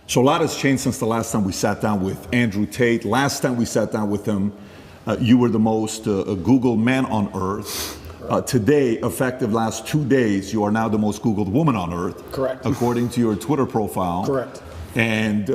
So a lot has changed since the last time we sat down with Andrew Tate. Last time we sat down with him, you were the most Googled man on earth. Today, effective last 2 days, you are now the most Googled woman on earth. Correct. According to your Twitter profile. Correct. And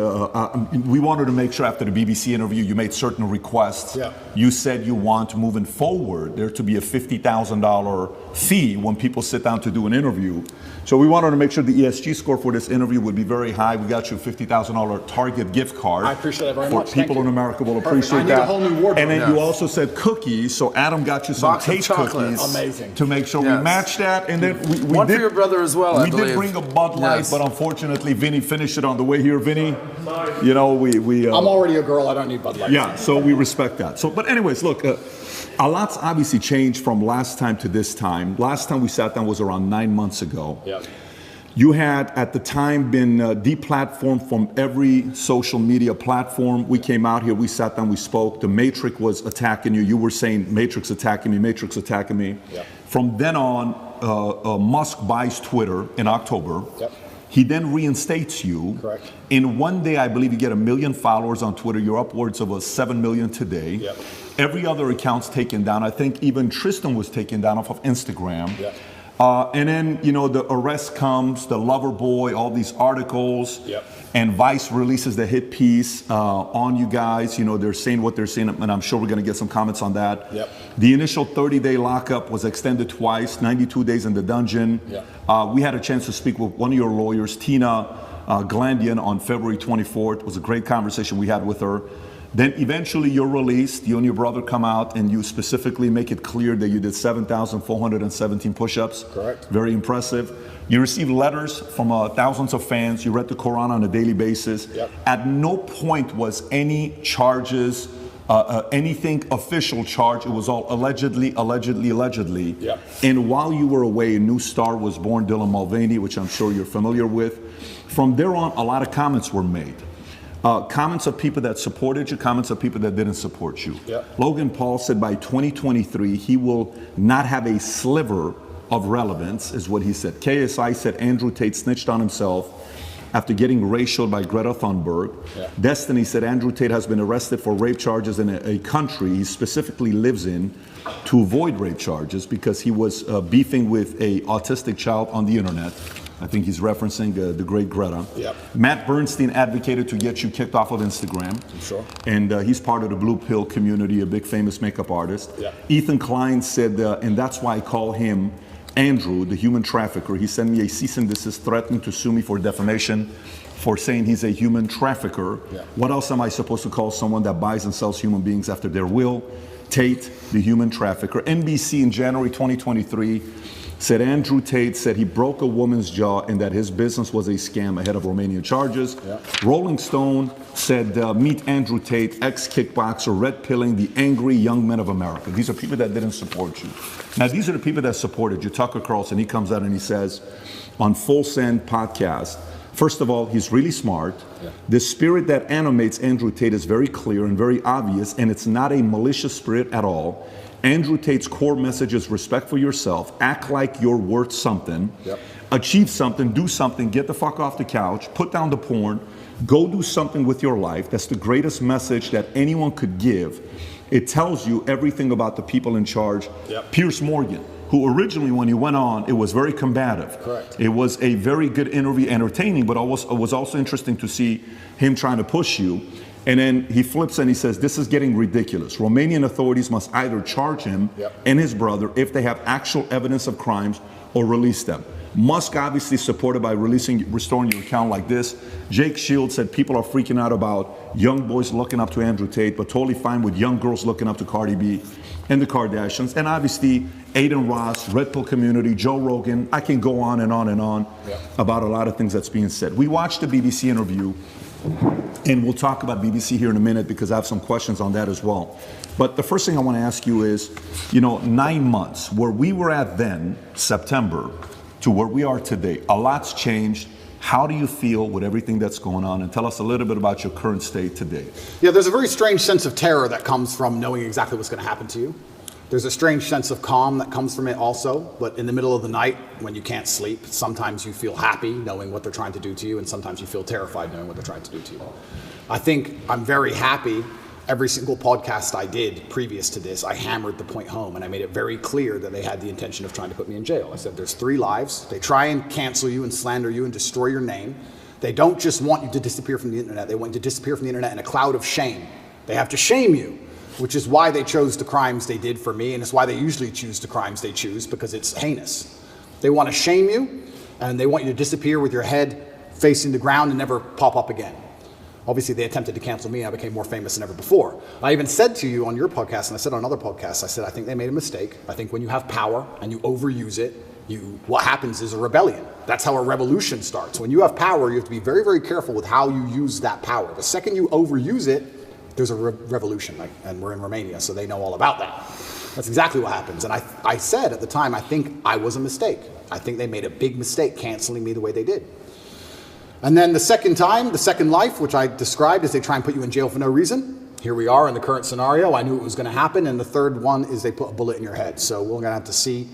we wanted to make sure after the BBC interview, you made certain requests. Yeah. You said you want, moving forward, there to be a $50,000 fee when people sit down to do an interview. So we wanted to make sure the ESG score for this interview would be very high. We got you a $50,000 Target gift card. I appreciate that very for much. People in America will appreciate I need that. a whole new wardrobe. And then you also said cookies. So Adam got you some Tate cookies. Amazing. To make sure we match that. And then we One did, for your brother as well, I believe. We did bring a Bud Light, but unfortunately, Vinny finished it on the way here. Vinny, you know, I'm already a girl. I don't need Bud Light. Yeah, so we respect that. So, but anyways, look, a lot's obviously changed from last time to this time. Last time we sat down was around 9 months ago. Yeah. You had, at the time, been deplatformed from every social media platform. We came out here, we sat down, we spoke. The Matrix was attacking you. You were saying, Matrix attacking me, Matrix attacking me. Yep. From then on, Musk buys Twitter in October. Yep. He then reinstates you. Correct. In one day, I believe you get 1 million followers on Twitter. You're upwards of 7 million today. Yep. Every other account's taken down. I think even Tristan was taken down off of Instagram. Yep. And then, you know, the arrest comes, the lover boy, all these articles. Yep. And Vice releases the hit piece on you guys. You know, they're saying what they're saying, and I'm sure we're going to get some comments on that. Yep. The initial 30-day lockup was extended twice, 92 days in the dungeon. Yep. We had a chance to speak with one of your lawyers, Tina Glandian, on February 24th. It was a great conversation we had with her. Then eventually you're released, you and your brother come out, and you specifically make it clear that you did 7,417 push-ups. Correct. Very impressive. You received letters from thousands of fans. You read the Quran on a daily basis. Yep. At no point was any charges, anything official charge. It was all allegedly. Yep. And while you were away, a new star was born, Dylan Mulvaney, which I'm sure you're familiar with. From there on, a lot of comments were made. Comments of people that supported you, comments of people that didn't support you. Yep. Logan Paul said by 2023, he will not have a sliver of relevance, is what he said. KSI said Andrew Tate snitched on himself after getting racialed by Greta Thunberg. Yeah. Destiny said Andrew Tate has been arrested for rape charges in a country he specifically lives in to avoid rape charges because he was beefing with a autistic child on the internet. I think he's referencing the great Greta. Yep. Matt Bernstein advocated to get you kicked off of Instagram. Sure. And he's part of the Blue Pill community, a big famous makeup artist. Yep. Ethan Klein said, and that's why I call him Andrew, the human trafficker. He sent me a cease and desist threatening to sue me for defamation for saying he's a human trafficker. Yeah. What else am I supposed to call someone that buys and sells human beings after their will? Tate, the human trafficker. NBC in January 2023 said Andrew Tate said he broke a woman's jaw and that his business was a scam ahead of Romanian charges. Yeah. Rolling Stone said, meet Andrew Tate, ex-kickboxer, red-pilling the angry young men of America. These are people that didn't support you. Now, these are the people that supported you. Tucker Carlson, he comes out and he says, on Full Send podcast, first of all, he's really smart. Yeah. The spirit that animates Andrew Tate is very clear and very obvious, and it's not a malicious spirit at all. Andrew Tate's core message is respect for yourself, act like you're worth something, achieve something, do something, get the fuck off the couch, put down the porn, go do something with your life. That's the greatest message that anyone could give. It tells you everything about the people in charge. Yep. Piers Morgan, who originally when he went on, it was very combative. Correct. It was a very good interview, entertaining, but it was also interesting to see him trying to push you. And then he flips and he says, this is getting ridiculous. Romanian authorities must either charge him and his brother if they have actual evidence of crimes or release them. Musk obviously supported by restoring your account like this. Jake Shields said people are freaking out about young boys looking up to Andrew Tate, but totally fine with young girls looking up to Cardi B and the Kardashians. And obviously, Aiden Ross, Red Pill community, Joe Rogan. I can go on and on and on about a lot of things that's being said. We watched the BBC interview, and we'll talk about BBC here in a minute because I have some questions on that as well. But the first thing I want to ask you is, 9 months, where we were at then, September, to where we are today, a lot's changed. How do you feel with everything that's going on? And tell us a little bit about your current state today. Yeah, there's a very strange sense of terror that comes from knowing exactly what's going to happen to you. There's a strange sense of calm that comes from it also, but in the middle of the night, when you can't sleep, sometimes you feel happy knowing what they're trying to do to you, and sometimes you feel terrified knowing what they're trying to do to you. I think I'm very happy. Every single podcast I did previous to this, I hammered the point home, and I made it very clear that they had the intention of trying to put me in jail. I said, there's 3 lives. They try and cancel you and slander you and destroy your name. They don't just want you to disappear from the internet. They want you to disappear from the internet in a cloud of shame. They have to shame you, which is why they chose the crimes they did for me, and it's why they usually choose the crimes they choose, because it's heinous. They want to shame you, and they want you to disappear with your head facing the ground and never pop up again. Obviously, they attempted to cancel me, and I became more famous than ever before. I even said to you on your podcast, and I said on other podcasts, I said, I think they made a mistake. I think when you have power and you overuse it, what happens is a rebellion. That's how a revolution starts. When you have power, you have to be very, very careful with how you use that power. The second you overuse it, there's a revolution, and we're in Romania, so they know all about that. That's exactly what happens. And I said at the time, I think I was a mistake. I think they made a big mistake canceling me the way they did. And then the second time, the second life, which I described as they try and put you in jail for no reason. Here we are in the current scenario. I knew it was going to happen. And the third one is they put a bullet in your head. So we're going to have to see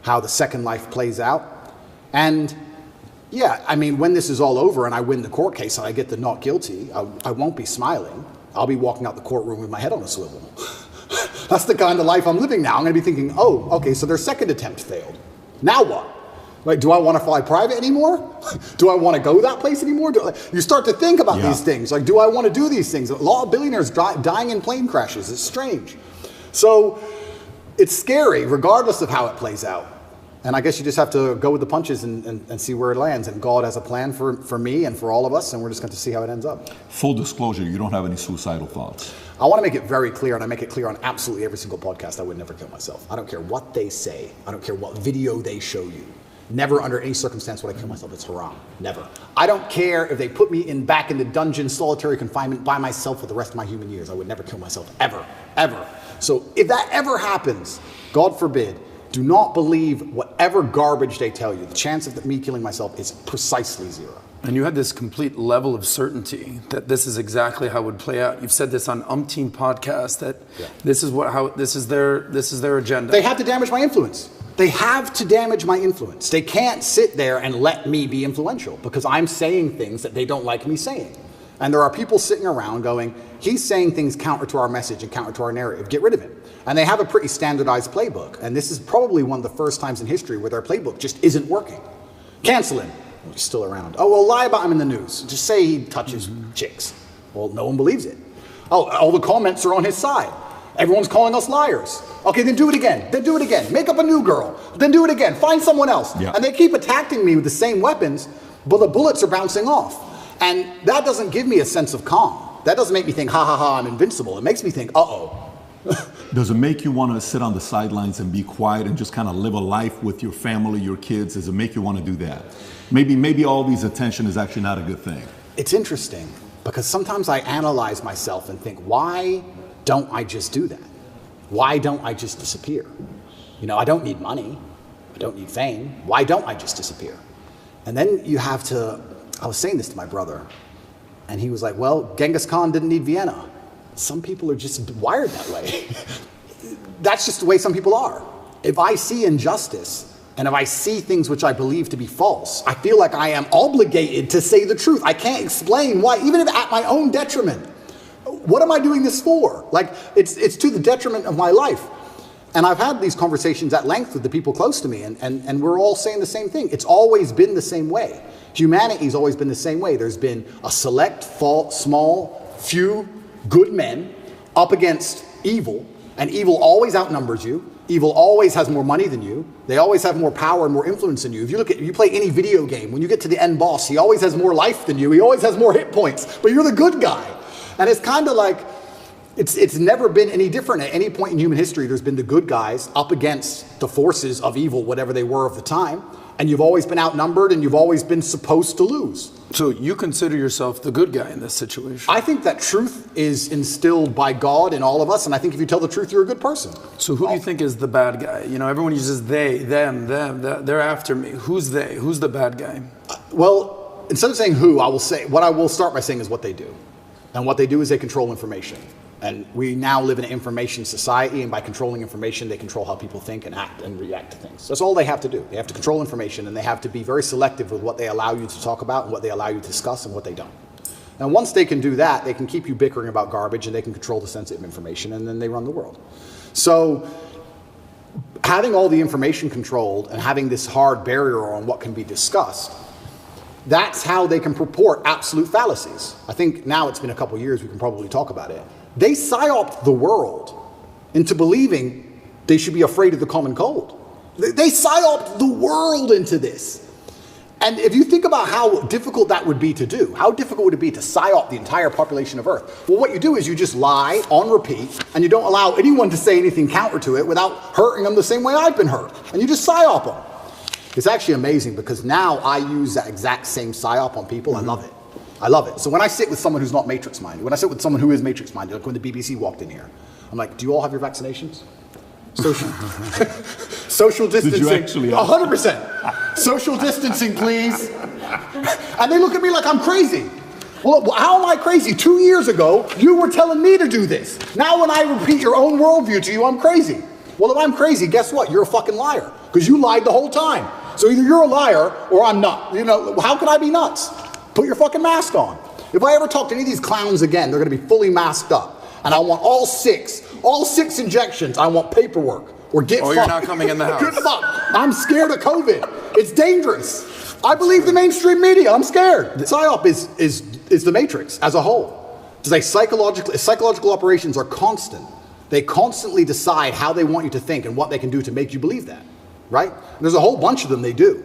how the second life plays out. And yeah, I mean, when this is all over and I win the court case and I get the not guilty, I won't be smiling. I'll be walking out the courtroom with my head on a swivel. That's the kind of life I'm living now. I'm going to be thinking, oh, okay, so their second attempt failed. Now what? Like, do I want to fly private anymore? Do I want to go that place anymore? You start to think about these things. Like, do I want to do these things? A lot of billionaires dying in plane crashes. It's strange. So it's scary, regardless of how it plays out. And I guess you just have to go with the punches and see where it lands. And God has a plan for me and for all of us, and we're just going to see how it ends up. Full disclosure, you don't have any suicidal thoughts. I want to make it very clear, and I make it clear on absolutely every single podcast, I would never kill myself. I don't care what they say. I don't care what video they show you. Never under any circumstance would I kill myself. It's haram. Never. I don't care if they put me back in the dungeon, solitary confinement by myself for the rest of my human years. I would never kill myself, ever, ever. So if that ever happens, God forbid, do not believe whatever garbage they tell you. The chance of me killing myself is precisely 0. And you had this complete level of certainty that this is exactly how it would play out. You've said this on umpteen podcasts that this is their agenda. They have to damage my influence. They have to damage my influence. They can't sit there and let me be influential because I'm saying things that they don't like me saying. And there are people sitting around going, he's saying things counter to our message and counter to our narrative. Get rid of him. And they have a pretty standardized playbook. And this is probably one of the first times in history where their playbook just isn't working. Cancel him. Oh, he's still around. Oh, well, lie about him in the news. Just say he touches chicks. Well, no one believes it. Oh, all the comments are on his side. Everyone's calling us liars. Okay, then do it again. Then do it again. Make up a new girl. Then do it again. Find someone else. Yeah. And they keep attacking me with the same weapons, but the bullets are bouncing off. And that doesn't give me a sense of calm. That doesn't make me think, ha, ha, ha, I'm invincible. It makes me think, uh-oh. Does it make you want to sit on the sidelines and be quiet and just kind of live a life with your family, your kids? Does it make you want to do that? Maybe all these attention is actually not a good thing. It's interesting because sometimes I analyze myself and think, why don't I just do that? Why don't I just disappear? You know, I don't need money. I don't need fame. Why don't I just disappear? And then you have to, I was saying this to my brother, and he was like, well, Genghis Khan didn't need Vienna. Some people are just wired that way. That's just the way some people are. If I see injustice, and if I see things which I believe to be false, I feel like I am obligated to say the truth. I can't explain why, even if at my own detriment. What am I doing this for? Like, it's to the detriment of my life. And I've had these conversations at length with the people close to me, and we're all saying the same thing. It's always been the same way. Humanity's always been the same way. There's been a select, small, few good men up against evil, and evil always outnumbers you. Evil always has more money than you. They always have more power and more influence than you. If you play any video game, when you get to the end boss, he always has more life than you. He always has more hit points, but you're the good guy. And it's kind of like, it's never been any different. At any point in human history, there's been the good guys up against the forces of evil, whatever they were of the time. And you've always been outnumbered, and you've always been supposed to lose. So you consider yourself the good guy in this situation? I think that truth is instilled by God in all of us, and I think if you tell the truth, you're a good person. So who do you think is the bad guy? You know, everyone uses they, them, they're after me. Who's they? Who's the bad guy? Well, instead of saying who, I will say, what I will start by saying is what they do. And what they do is they control information. And we now live in an information society, and by controlling information, they control how people think and act and react to things. That's all they have to do. They have to control information, and they have to be very selective with what they allow you to talk about and what they allow you to discuss and what they don't. And once they can do that, they can keep you bickering about garbage, and they can control the sensitive information, and then they run the world. So having all the information controlled and having this hard barrier on what can be discussed, that's how they can purport absolute fallacies. I think now it's been a couple years, we can probably talk about it. They psyoped the world into believing they should be afraid of the common cold. They psyoped the world into this. And if you think about how difficult that would be to do, how difficult would it be to psyop the entire population of Earth? Well, what you do is you just lie on repeat, and you don't allow anyone to say anything counter to it without hurting them the same way I've been hurt. And you just psyop them. It's actually amazing because now I use that exact same psyop on people. I love it. I love it. So when I sit with someone who's not matrix-minded, when I sit with someone who is matrix-minded, like when the BBC walked in here, I'm like, do you all have your vaccinations? Social distancing. Did you actually? 100%. Social distancing, please. And they look at me like I'm crazy. Well, how am I crazy? 2 years ago, you were telling me to do this. Now when I repeat your own worldview to you, I'm crazy. Well, if I'm crazy, guess what? You're a fucking liar because you lied the whole time. So either you're a liar or I'm not. You know, how can I be nuts? Put your fucking mask on. If I ever talk to any of these clowns again, they're going to be fully masked up. And I want all six injections. I want paperwork or get fucked. You're not coming in the house. I'm scared of COVID. It's dangerous. I believe the mainstream media. I'm scared. The PSYOP is the matrix as a whole. Psychological operations are constant. They constantly decide how they want you to think and what they can do to make you believe that, right? And there's a whole bunch of them they do.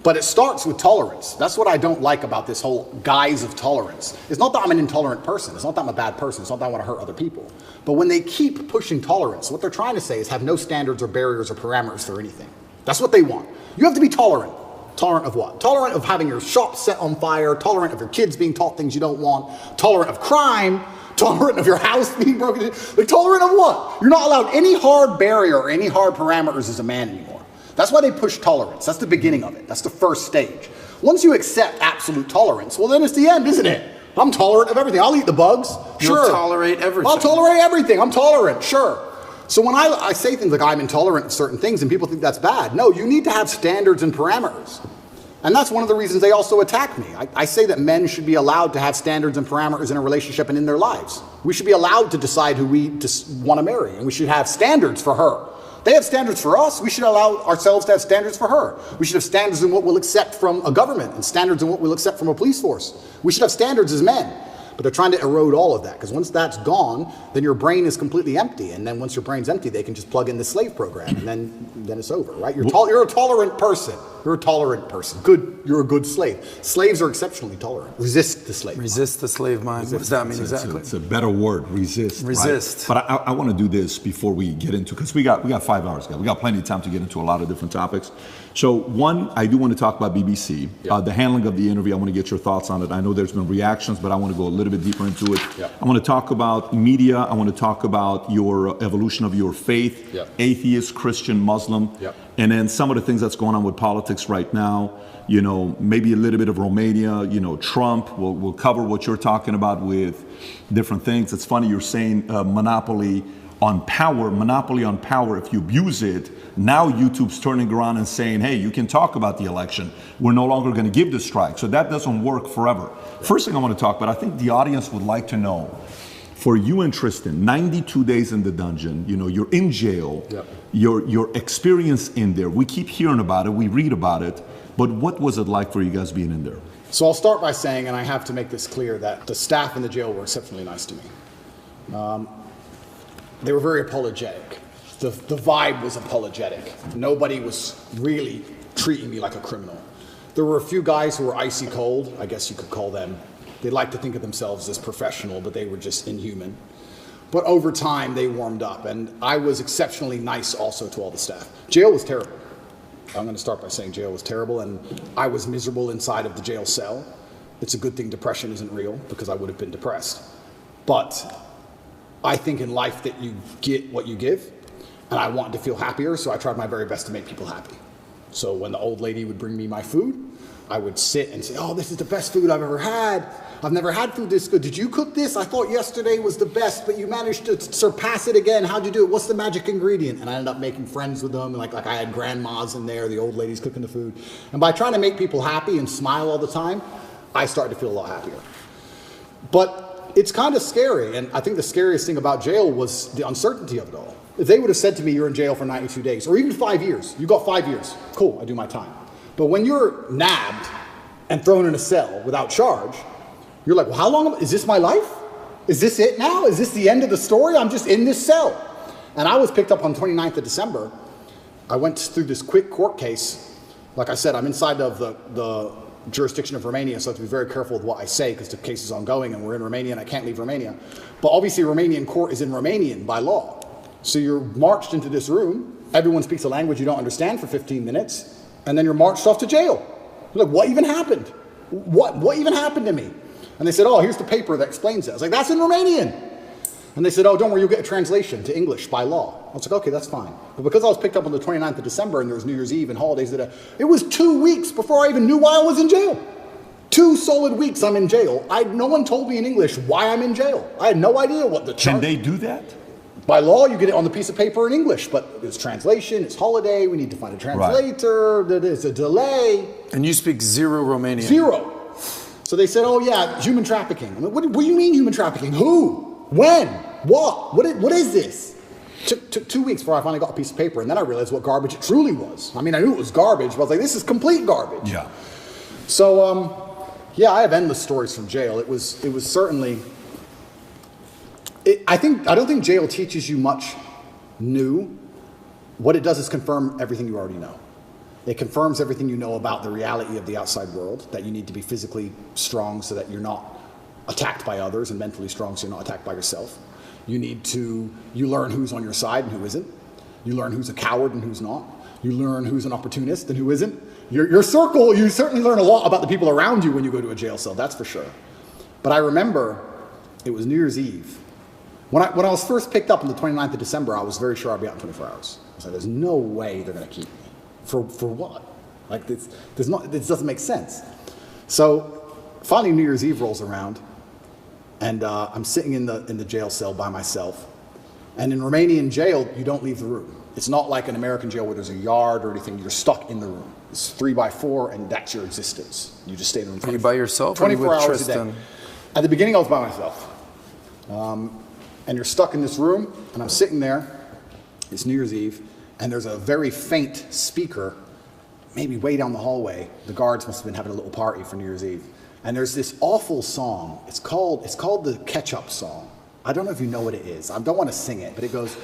But it starts with tolerance. That's what I don't like about this whole guise of tolerance. It's not that I'm an intolerant person. It's not that I'm a bad person. It's not that I want to hurt other people. But when they keep pushing tolerance, what they're trying to say is have no standards or barriers or parameters for anything. That's what they want. You have to be tolerant. Tolerant of what? Tolerant of having your shop set on fire, tolerant of your kids being taught things you don't want, tolerant of crime, tolerant of your house being broken into. Like, tolerant of what? You're not allowed any hard barrier or any hard parameters as a man anymore. That's why they push tolerance. That's the beginning of it. That's the first stage. Once you accept absolute tolerance, well, then it's the end, isn't it? I'm tolerant of everything. I'll eat the bugs. Sure. You'll tolerate everything. I'll tolerate everything. I'm tolerant. Sure. So when I say things like I'm intolerant of certain things and people think that's bad, no, you need to have standards and parameters. And that's one of the reasons they also attack me. I say that men should be allowed to have standards and parameters in a relationship and in their lives. We should be allowed to decide who we want to marry, and we should have standards for her. They have standards for us. We should allow ourselves to have standards for her. We should have standards in what we'll accept from a government and standards in what we'll accept from a police force. We should have standards as men. But they're trying to erode all of that, because once that's gone, then your brain is completely empty. And then once your brain's empty, they can just plug in the slave program, and then it's over, right? You're a tolerant person. You're a tolerant person. Good. You're a good slave. Slaves are exceptionally tolerant. Resist the slave. Resist the slave mind. What does that mean exactly? It's a better word. Resist. Resist. Right? But I want to do this before we get into, because we got 5 hours, guys. We got plenty of time to get into a lot of different topics. So one, I do want to talk about BBC, the handling of the interview. I want to get your thoughts on it. I know there's been reactions, but I want to go a little bit deeper into it. I want to talk about media. I want to talk about your evolution of your faith, atheist, Christian, Muslim, and then some of the things that's going on with politics right now. You know, maybe a little bit of Romania, you know, Trump. We'll cover what you're talking about with different things. It's funny you're saying monopoly on power. If you abuse it, now YouTube's turning around and saying, hey, you can talk about the election. We're no longer going to give the strike. So that doesn't work forever. First thing I want to talk about, I think the audience would like to know, for you and Tristan, 92 days in the dungeon, you know, you're in jail, your experience in there, we keep hearing about it, we read about it, but what was it like for you guys being in there? So I'll start by saying, and I have to make this clear, that the staff in the jail were exceptionally nice to me. They were very apologetic. The vibe was apologetic. Nobody was really treating me like a criminal. There were a few guys who were icy cold, I guess you could call them. They like to think of themselves as professional, but they were just inhuman. But over time, they warmed up, and I was exceptionally nice also to all the staff. Jail was terrible. I'm going to start by saying jail was terrible, and I was miserable inside of the jail cell. It's a good thing depression isn't real, because I would have been depressed. But I think in life that you get what you give, and I wanted to feel happier, so I tried my very best to make people happy. So when the old lady would bring me my food, I would sit and say, oh, this is the best food I've ever had. I've never had food this good. Did you cook this? I thought yesterday was the best, but you managed to surpass it again. How'd you do it? What's the magic ingredient? And I ended up making friends with them. Like I had grandmas in there, the old ladies cooking the food. And by trying to make people happy and smile all the time, I started to feel a lot happier. But it's kind of scary. And I think the scariest thing about jail was the uncertainty of it all. If they would have said to me, you're in jail for 92 days, or even 5 years, you got 5 years, cool, I do my time. But when you're nabbed and thrown in a cell without charge, you're like, well, how long, is this my life? Is this it now? Is this the end of the story? I'm just in this cell. And I was picked up on 29th of December. I went through this quick court case. Like I said, I'm inside of the jurisdiction of Romania, so I have to be very careful with what I say because the case is ongoing and we're in Romania and I can't leave Romania. But obviously Romanian court is in Romanian by law. So you're marched into this room, everyone speaks a language you don't understand for 15 minutes, and then you're marched off to jail. You're like, what even happened? What even happened to me? And they said, oh, here's the paper that explains it. I was like, that's in Romanian. And they said, oh, don't worry, you'll get a translation to English by law. I was like, okay, that's fine. But because I was picked up on the 29th of December and there was New Year's Eve and holidays, it was 2 weeks before I even knew why I was in jail. 2 solid weeks I'm in jail. No one told me in English why I'm in jail. I had no idea what the charge. Can they do that? By law, you get it on the piece of paper in English, but it's translation, it's holiday, we need to find a translator, there's a delay. And you speak zero Romanian? Zero. So they said, oh yeah, human trafficking. I mean, what do you mean human trafficking? Who? When? What? What is this? Took 2 weeks before I finally got a piece of paper, and then I realized what garbage it truly was. I mean, I knew it was garbage, but I was like, this is complete garbage. Yeah. So, yeah, I have endless stories from jail. It was certainly... I don't think jail teaches you much new. What it does is confirm everything you already know. It confirms everything you know about the reality of the outside world, that you need to be physically strong so that you're not attacked by others, and mentally strong so you're not attacked by yourself. You learn who's on your side and who isn't. You learn who's a coward and who's not. You learn who's an opportunist and who isn't. Your circle, you certainly learn a lot about the people around you when you go to a jail cell, that's for sure. But I remember it was New Year's Eve. When I was first picked up on the 29th of December, I was very sure I'd be out in 24 hours. I was like, there's no way they're going to keep me. For what? Like, this doesn't make sense. So finally New Year's Eve rolls around, and I'm sitting in the jail cell by myself. And in Romanian jail, you don't leave the room. It's not like an American jail where there's a yard or anything. You're stuck in the room. It's 3x4, and that's your existence. You just stay in the room. Are you by yourself? 24 hours Tristan? a day. At the beginning, I was by myself. And you're stuck in this room, and I'm sitting there, it's New Year's Eve, and there's a very faint speaker, maybe way down the hallway. The guards must have been having a little party for New Year's Eve. And there's this awful song. It's called the Ketchup song. I don't know if you know what it is. I don't want to sing it, but it goes,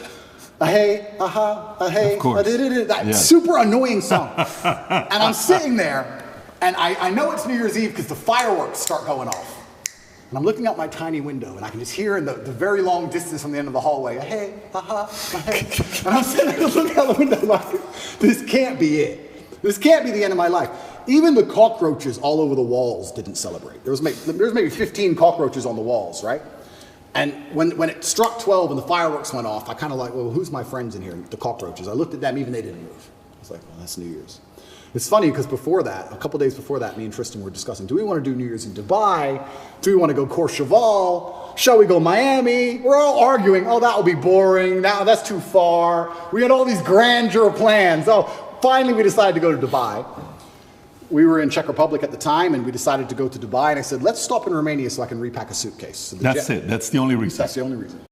hey, hey, that super annoying song. And I'm sitting there, and I know it's New Year's Eve because the fireworks start going off. And I'm looking out my tiny window, and I can just hear in the very long distance from the end of the hallway, hey, hey. And I'm sitting there looking out the window like, this can't be it. This can't be the end of my life. Even the cockroaches all over the walls didn't celebrate. There was maybe 15 cockroaches on the walls, right? And when it struck 12 and the fireworks went off, I kind of like, well, who's my friends in here? The cockroaches. I looked at them, even they didn't move. I was like, well, that's New Year's. It's funny because before that, a couple days before that, me and Tristan were discussing, do we want to do New Year's in Dubai? Do we want to go Courchevel? Shall we go Miami? We're all arguing, oh, that will be boring. That's too far. We had all these grandeur plans. Oh, finally we decided to go to Dubai. We were in Czech Republic at the time, and we decided to go to Dubai. And I said, let's stop in Romania so I can repack a suitcase. So that's it. That's the only reason. That's the only reason.